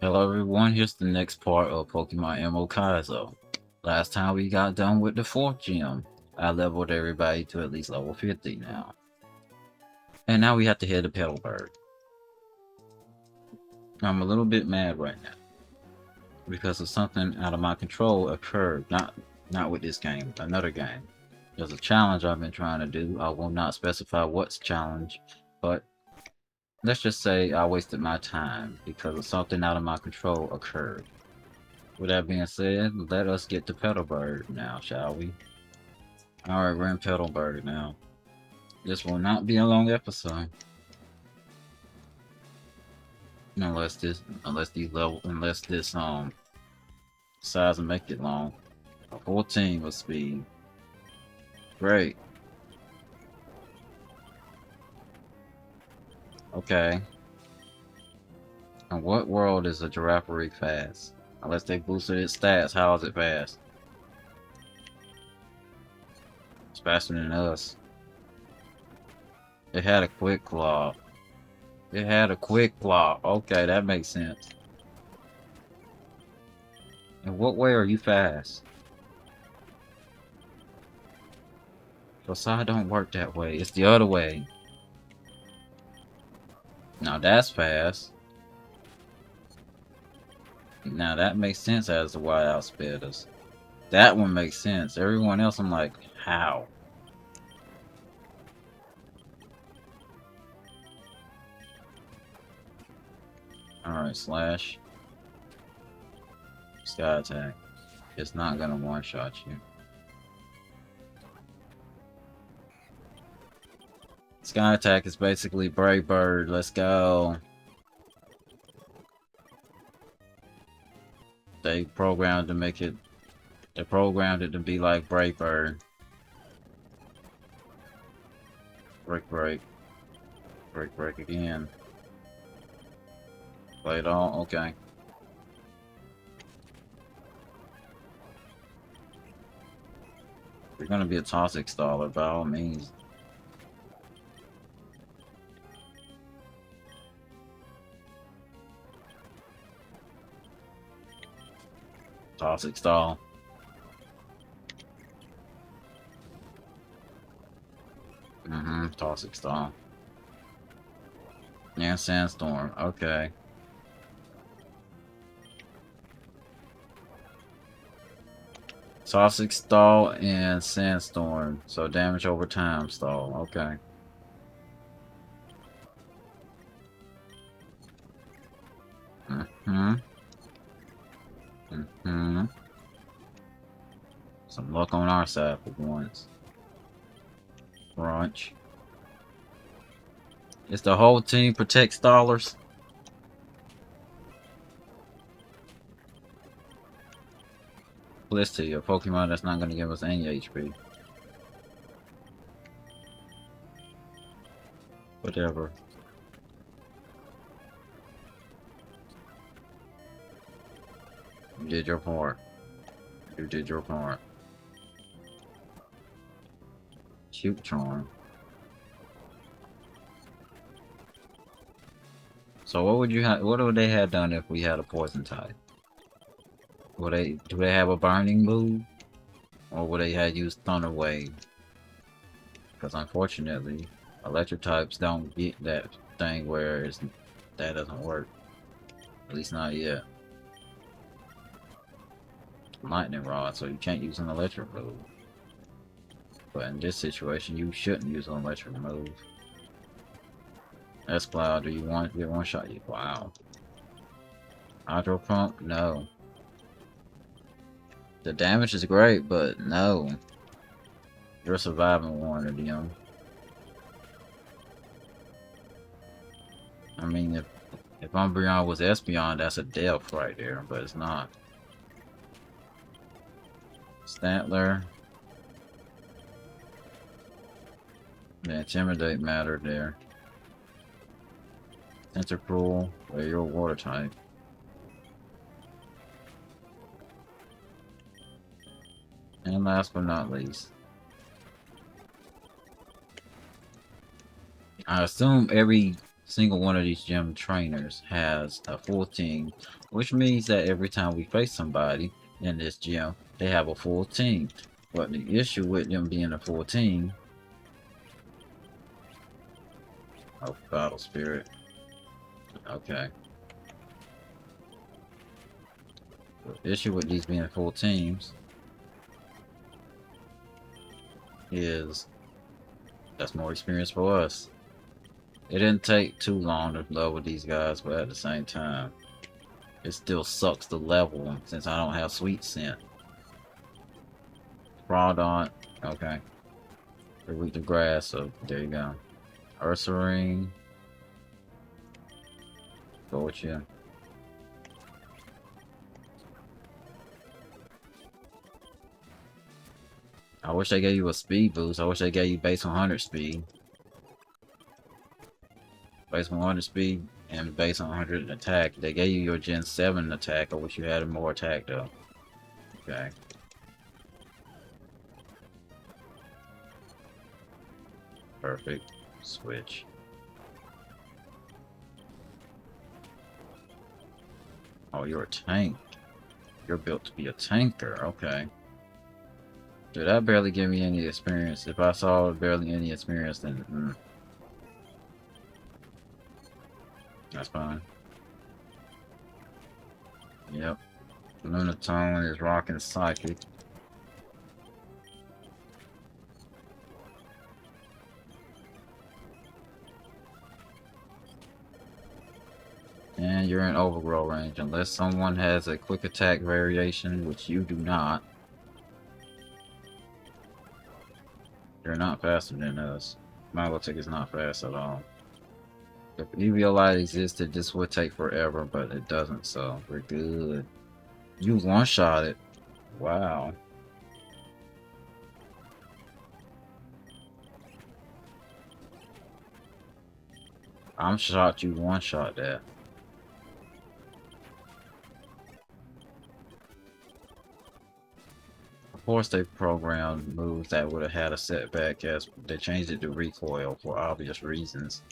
Hello everyone, here's the next part of Pokemon Emerald Kaizo. Last time we got done with the 4th gym. I leveled everybody to at least level 50 now. And now we have to head to Petalburg. I'm a little bit mad right now. Because of something out of my control occurred. Not with this game, another game. There's a challenge I've been trying to do. I will not specify what's challenge, but let's just say I wasted my time because of something out of my control occurred. With that being said, let us get to Petalburg now, shall we? Alright, we're in Petalburg now. This will not be a long episode. Unless this decides to make it long. A full team of speed. Great. Okay. In what world is a Giraffe fast? Unless they boosted its stats, how is it fast? It's faster than us. It had a quick claw. It had a quick claw. Okay, that makes sense. In what way are you fast? Josiah don't work that way. It's the other way. Now that's fast. Now that makes sense as to why it outsped us. That one makes sense. Everyone else, I'm like, how? Alright, slash. Sky attack. It's not gonna one-shot you. Sky attack is basically Brave Bird. Let's go. They programmed to make it. They programmed it to be like Brave Bird. Break, break. Break, break again. Play it all? Okay. You're gonna be a toxic staller by all means. Toxic stall. Toxic stall. Yeah, sandstorm. Okay. Toxic stall and sandstorm. So damage over time stall. Okay. Some luck on our side for once. Crunch. Is the whole team protect stallers? Felicity, a Pokemon that's not gonna give us any HP. Whatever. You did your part. You did your part. Cute charm. So what would you have? What would they have done if we had a poison type? Do they have a burning move, or would they have used Thunder Wave? Because unfortunately, electric types don't get that thing where that doesn't work. At least not yet. Lightning Rod, so you can't use an electric move. But in this situation, you shouldn't use an electric move. S-Cloud, do you want to get one shot? Wow. Hydro Pump? No. The damage is great, but no. You're surviving one of them. I mean, if Umbreon was Espeon, that's a death right there, but it's not. Stantler. The Intimidate mattered there. Tentacruel, well, you're a water type. And last but not least, I assume every single one of these gym trainers has a full team, which means that every time we face somebody in this gym, they have a full team. But the issue with them being a full team, oh, battle spirit. Okay. The issue with these being full teams is that's more experience for us. It didn't take too long to level these guys, but at the same time, it still sucks to level them since I don't have sweet scent. Fraudon, okay. They weak to grass, so there you go. Ursaring, go with you. I wish they gave you a speed boost. I wish they gave you base 100 speed. Base 100 speed and base 100 attack. They gave you your Gen 7 attack. I wish you had more attack though. Okay. Perfect. Switch. Oh, you're a tank. You're built to be a tanker. Okay. Did that barely give me any experience? If I saw barely any experience, then that's fine. Yep. Lunatone is rocking psychic. And you're in overgrow range unless someone has a quick attack variation, which you do not. You're not faster than us. Milotic is not fast at all. If Eviolite existed, this would take forever, but it doesn't, so we're good. You one-shot it. Wow. I'm shocked you one-shot that. Of course they programmed moves that would have had a setback as they changed it to recoil for obvious reasons.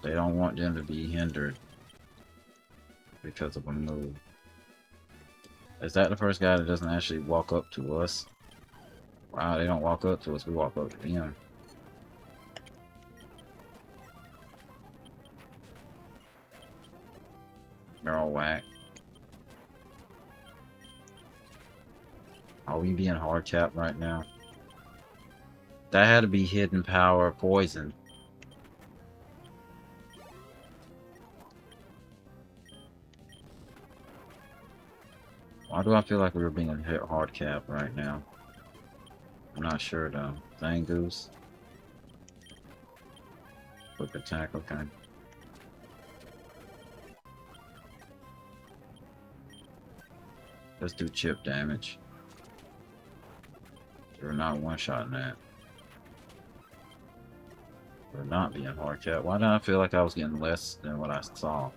They don't want them to be hindered because of a move. Is that the first guy that doesn't actually walk up to us? Wow, they don't walk up to us, we walk up to them. Barrel whack. Are we being hard capped right now? That had to be hidden power poison. Why do I feel like we were being hit hard capped right now? I'm not sure though. Zangoose. Quick attack, okay. Let's do chip damage. We're not one-shotting that. We're not being hard capped. Why did I feel like I was getting less than what I saw?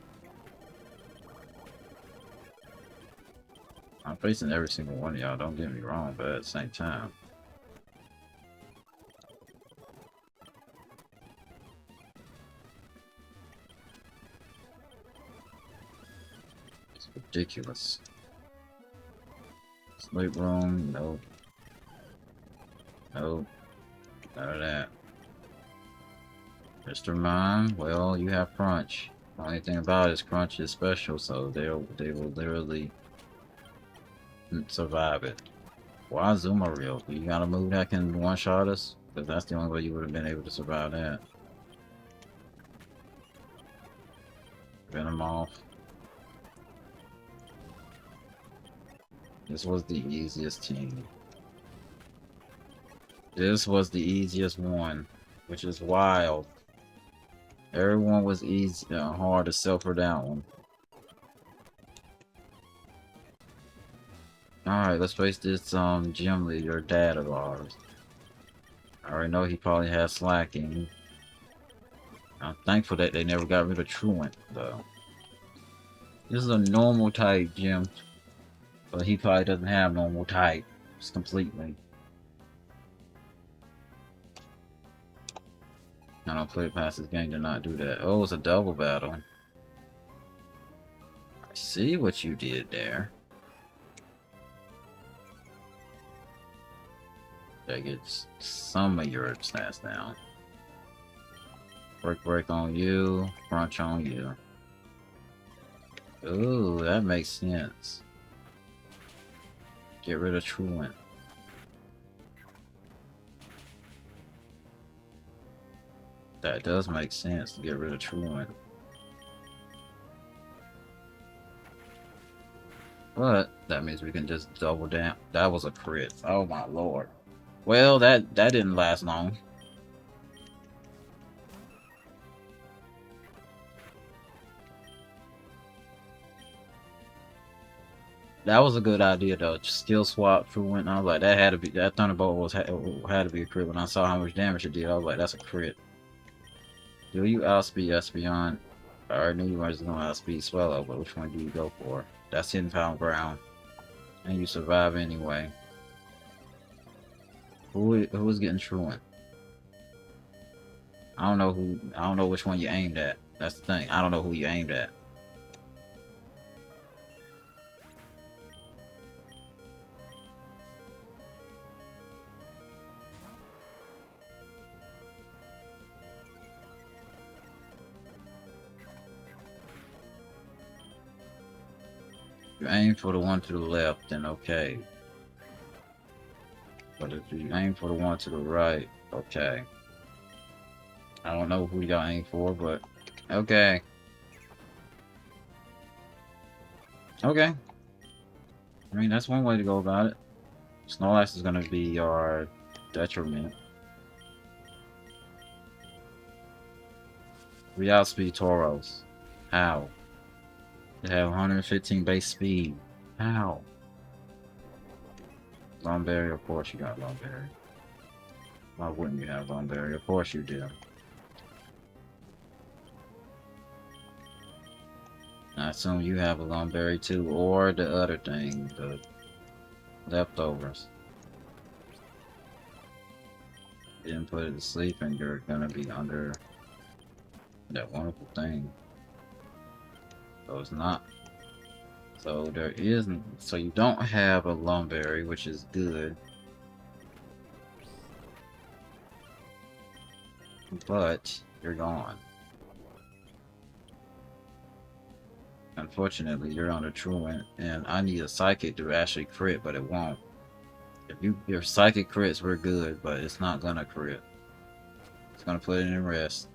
I'm facing every single one of y'all, don't get me wrong, but at the same time. It's ridiculous. Sleep room, nope. Nope. None of that. Mr. Mime, well, you have Crunch. The only thing about it is Crunch is special, so they will literally survive it. Why Zoomeril? You got a move that can one-shot us? Because that's the only way you would have been able to survive that. Venom off. This was the easiest team. This was the easiest one, which is wild. Everyone was easy, hard except for that one. Alright, let's face this gym leader, dad of ours. I already know he probably has slacking. I'm thankful that they never got rid of Truant, though. This is a normal type gym, but he probably doesn't have normal types completely. I don't play past this game to not do that. Oh, it's a double battle. I see what you did there. That gets some of your stats down. Break on you, crunch on you. Ooh, that makes sense. Get rid of Truant. That does make sense to get rid of Truant. But that means we can just double down. That was a crit. Oh my lord. Well, that didn't last long. That was a good idea though. Just skill swap Truant. I was like, that had to be that Thunderbolt had to be a crit. When I saw how much damage it did, I was like, that's a crit. Do you outspeed Espeon? I already knew you were going to outspeed Swallow, but which one do you go for? That's 10-pound ground. And you survive anyway. Who's getting Truant? I don't know which one you aimed at. That's the thing. I don't know who you aimed at. If you aim for the one to the left, then okay. But if you aim for the one to the right, okay. I don't know who y'all aim for, but okay. Okay. I mean, that's one way to go about it. Snorlax is going to be our detriment. We outspeed Tauros. How? They have 115 base speed. How? Lomberry, of course you got Lomberry. Why wouldn't you have Lomberry? Of course you do. I assume you have a Lomberry too, or the other thing, the leftovers. Didn't put it to sleep and you're gonna be under that wonderful thing. So it's not. So there isn't. So you don't have a Lomberry, which is good. But you're gone. Unfortunately, you're on a Truant, and I need a Psychic to actually crit, but it won't. If your Psychic crits, we're good, but it's not gonna crit. It's gonna put it in rest.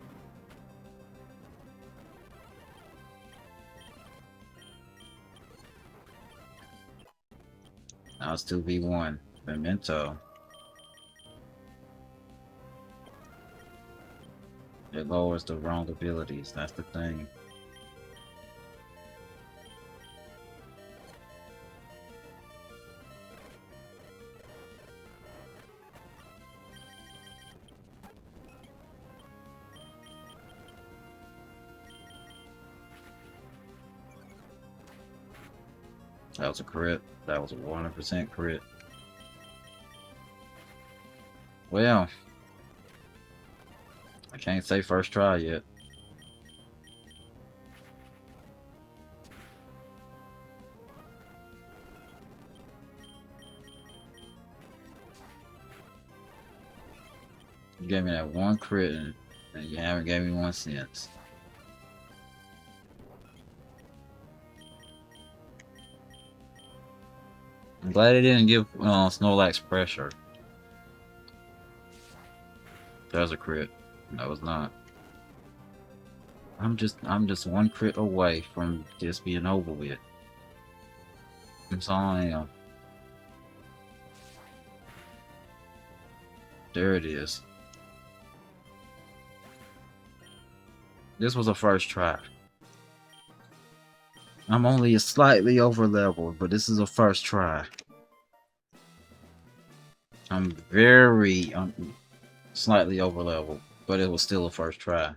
Now it's 2v1. Memento. It lowers the wrong abilities, that's the thing. That was a crit. That was a 100% crit. Well, I can't say first try yet. You gave me that one crit and you haven't gave me one since. I'm glad it didn't give Snorlax pressure. That was a crit. That was not. I'm just one crit away from this being over with. That's all I am. There it is. This was a first try. I'm only slightly over leveled, but this is a first try. I'm very slightly over leveled, but it was still a first try.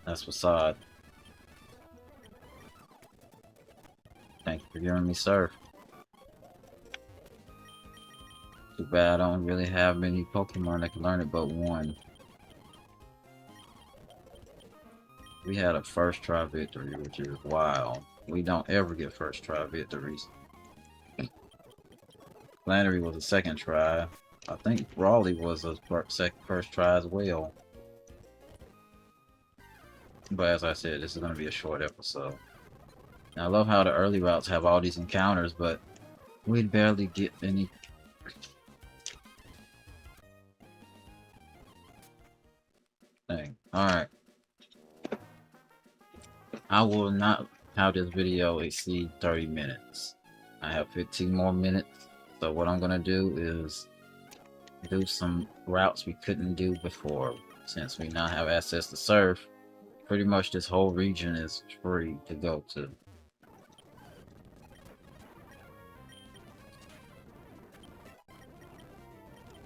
That's facade. Thank you for giving me surf. bad I don't really have many Pokemon that can learn it but one. We had a first try victory, which is wild. We don't ever get first try victories. Flannery was a second try. I think Raleigh was a first try as well. But as I said, this is going to be a short episode. Now, I love how the early routes have all these encounters, but we'd barely get any. Thing. Alright. I will not have this video exceed 30 minutes. I have 15 more minutes. So what I'm going to do is do some routes we couldn't do before. Since we now have access to surf, pretty much this whole region is free to go to.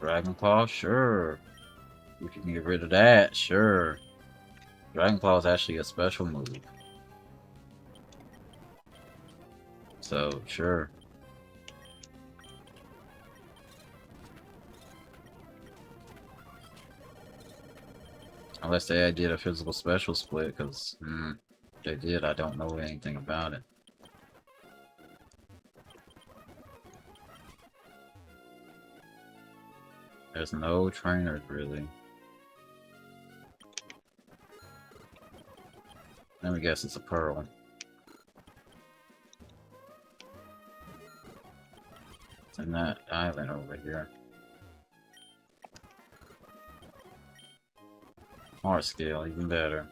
Dragon Claw? Sure. We can get rid of that, sure. Dragon Claw is actually a special move. So, sure. Unless they did a physical special split, because they did, I don't know anything about it. There's no trainers, really. Let me guess it's a pearl. It's in that island over here. Heart scale, even better.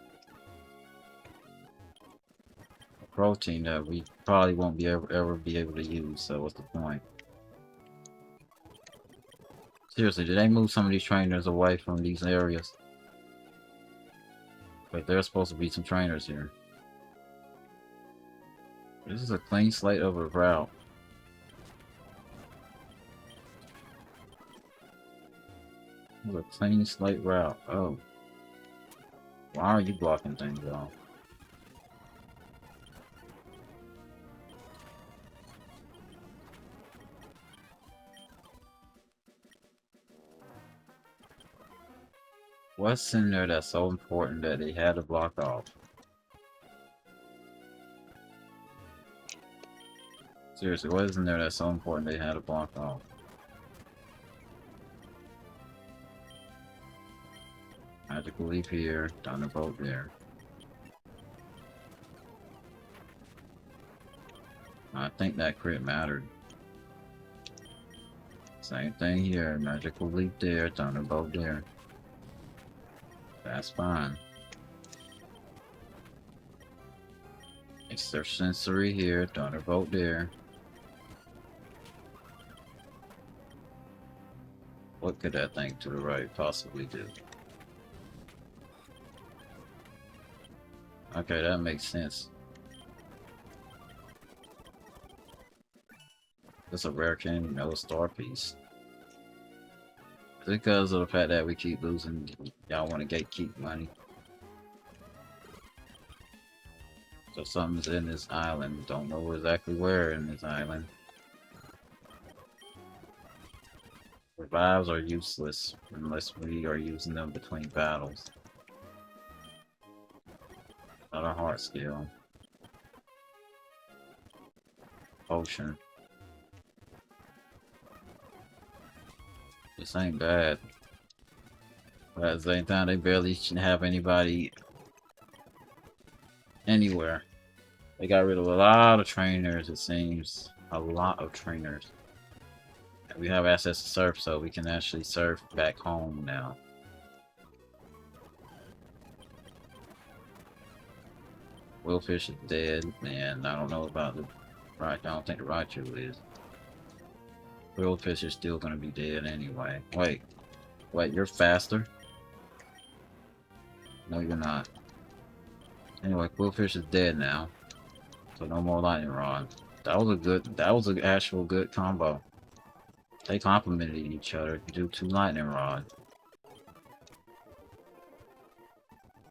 A protein that we probably won't be ever be able to use, so what's the point? Seriously, did they move some of these trainers away from these areas? But there's supposed to be some trainers here. This is a clean slate of a route. This is a clean slate route. Oh. Why are you blocking things off? What's in there that's so important that they had to block off? Seriously, what is in there that's so important they had to block off? Magical Leap here, Thunderbolt there. I think that crit mattered. Same thing here, Magical Leap there, Thunderbolt there. That's fine. Extrasensory here, Thunderbolt there. What could that thing to the right possibly do? Okay, that makes sense. It's a rare candy, no star piece. Because of the fact that we keep losing, y'all want to gatekeep money. So something's in this island. Don't know exactly where in this island. Revives are useless unless we are using them between battles. Not a heart skill. Potion. This ain't bad. But at the same time, they barely have anybody anywhere. They got rid of a lot of trainers, it seems. A lot of trainers. And we have access to surf, so we can actually surf back home now. Willfish is dead, and I don't know about the right. I don't think the Raichu is. Willfish is still gonna be dead anyway. Wait, you're faster? No, you're not. Anyway, Quillfish is dead now, so no more Lightning Rod. That was an actual good combo. They complemented each other to do 2 Lightning Rod.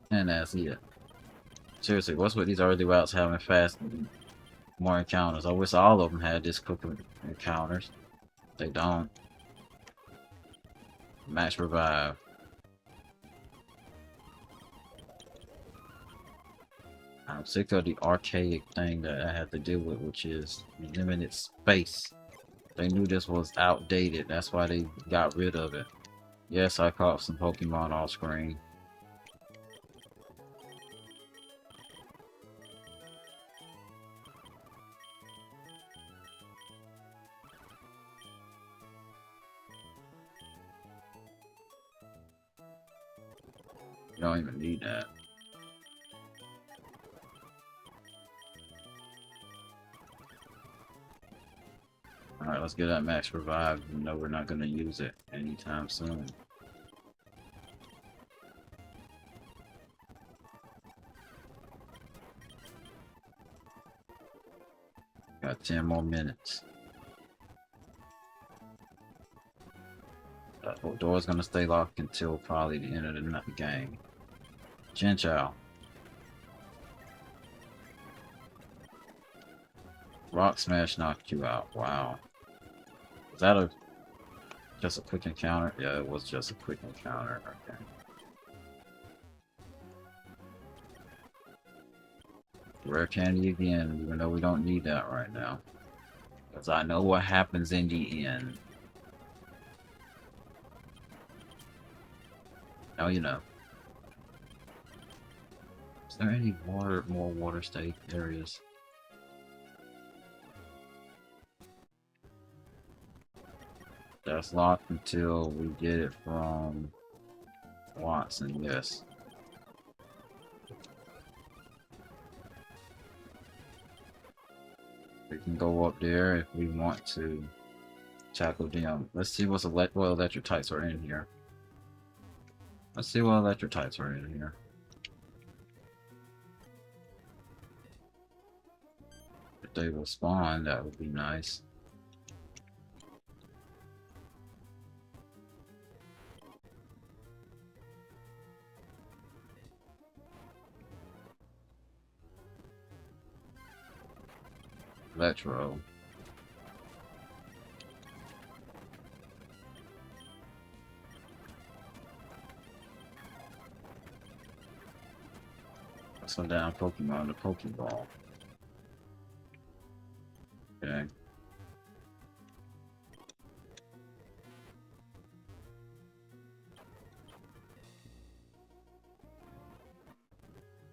And that's it. Seriously, what's with these early routes having more encounters? I wish all of them had this quick encounters. They don't. Max revive. I'm sick of the archaic thing that I have to deal with, which is limited space. They knew this was outdated. That's why they got rid of it. Yes, I caught some Pokemon off screen. You don't even need that. Alright, let's get that max revive. You know we're not going to use it anytime soon. Got 10 more minutes. That door's going to stay locked until probably the end of the game. Chinchou. Rock Smash knocked you out. Wow. Was that just a quick encounter? Yeah, it was just a quick encounter. Okay. Rare candy again, even though we don't need that right now. Because I know what happens in the end. Now you know. Is there any more water state areas? That's locked until we get it from Watson, yes. We can go up there if we want to tackle them. Let's see what electric types are in here. Let's see what electric types are in here. If they will spawn, that would be nice. Electro. Some down Pokemon, the Pokeball. Okay.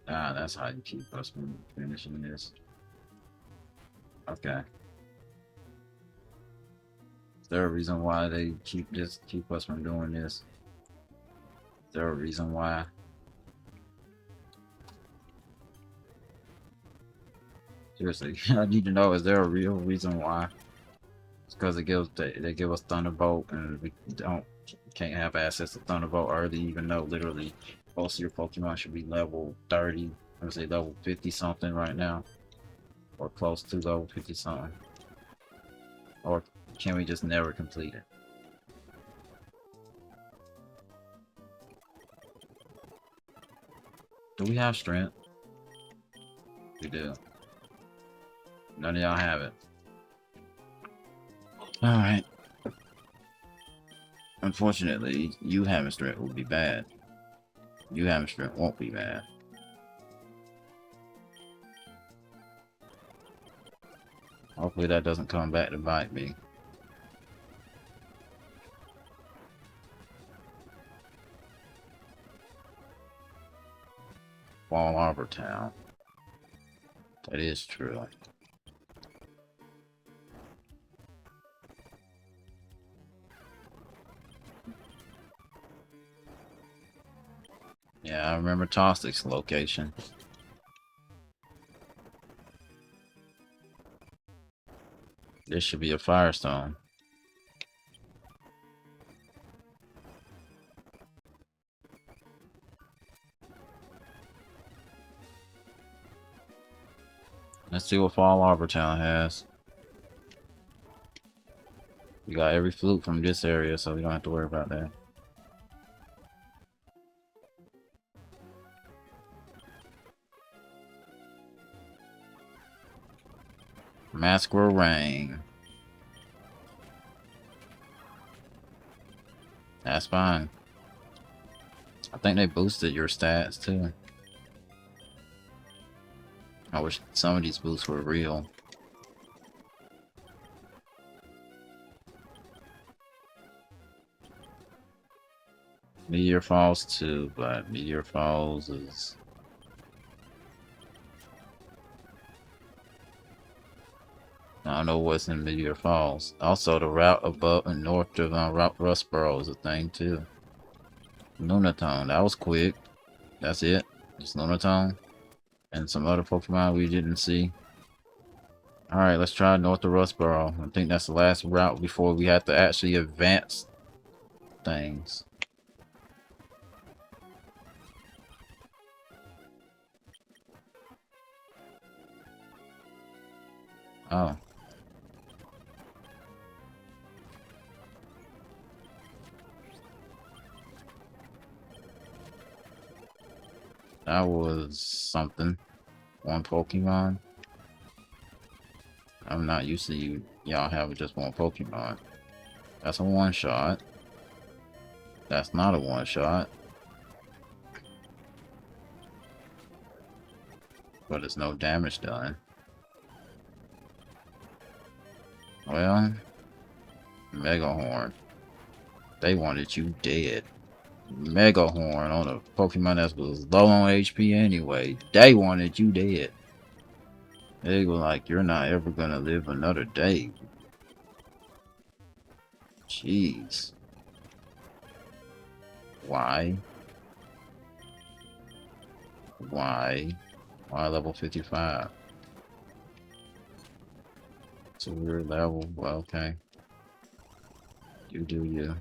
Ah, that's how you keep us from finishing this. Okay. Is there a reason why they keep us from doing this? Is there a reason why? Seriously, I need to know, is there a real reason why? It's because they give us Thunderbolt and we can't have access to Thunderbolt early, even though literally most of your Pokemon should be level 30, I would say level 50 something right now. Or close to level 50 something. Or can we just never complete it? Do we have strength? We do. None of y'all have it. Alright. Unfortunately, you having strength will be bad. You having strength won't be bad. Hopefully that doesn't come back to bite me. Fall Harbor Town. That is true. Yeah, I remember Tostic's location. This should be a Firestone. Let's see what Fall Harbor Town has. We got every flute from this area, so we don't have to worry about that. Masquerade. That's fine. I think they boosted your stats too. I wish some of these boosts were real. Meteor Falls too, but Meteor Falls is... I don't know what's in Meteor Falls. Also, the route above and north of Route Rustboro is a thing too. Lunatone, that was quick. That's it. Just Lunatone. And some other Pokemon we didn't see. Alright, let's try north of Rustboro. I think that's the last route before we have to actually advance things. Oh. That was something. One Pokemon. I'm not used to y'all having just one Pokemon. That's a one-shot. That's not a one-shot. But it's no damage done. Well, Mega Horn. They wanted you dead. Mega Horn on a Pokemon that was low on HP anyway. They wanted you dead. They were like, you're not ever gonna live another day. Jeez. Why? Why? Why level 55? It's a weird level. Well, okay. You do you.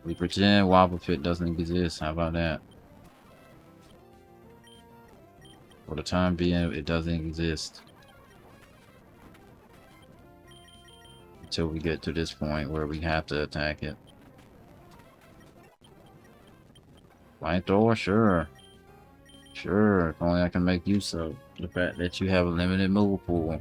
We pretend Wobbuffet doesn't exist. How about that? For the time being, it doesn't exist. Until we get to this point where we have to attack it. Flamethrower? Sure. Sure, if only I can make use of the fact that you have a limited move pool.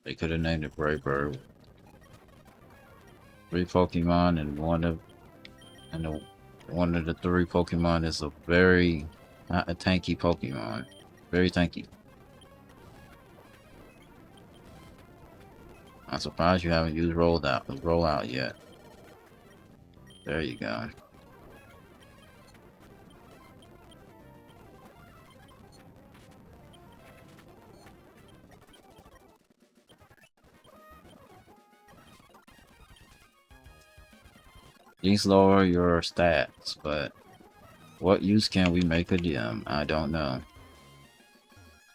They could have named it Brave Bird. 3 Pokemon and one of the 3 Pokemon is a very not a tanky Pokemon. Very tanky. I'm surprised you haven't used rollout yet. There you go. These lower your stats, but what use can we make of them? I don't know.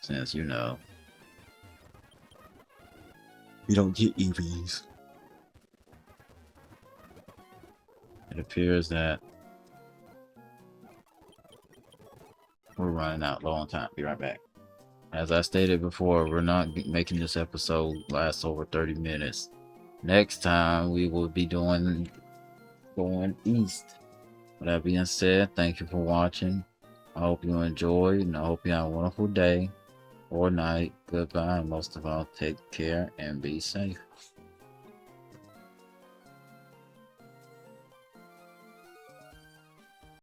Since you know. You don't get EVs. It appears that we're running out low on time. Be right back. As I stated before, we're not making this episode last over 30 minutes. Next time we will be going east. With that being said, thank you for watching. I hope you enjoyed, and I hope you have a wonderful day or night. Goodbye, and most of all, take care and be safe.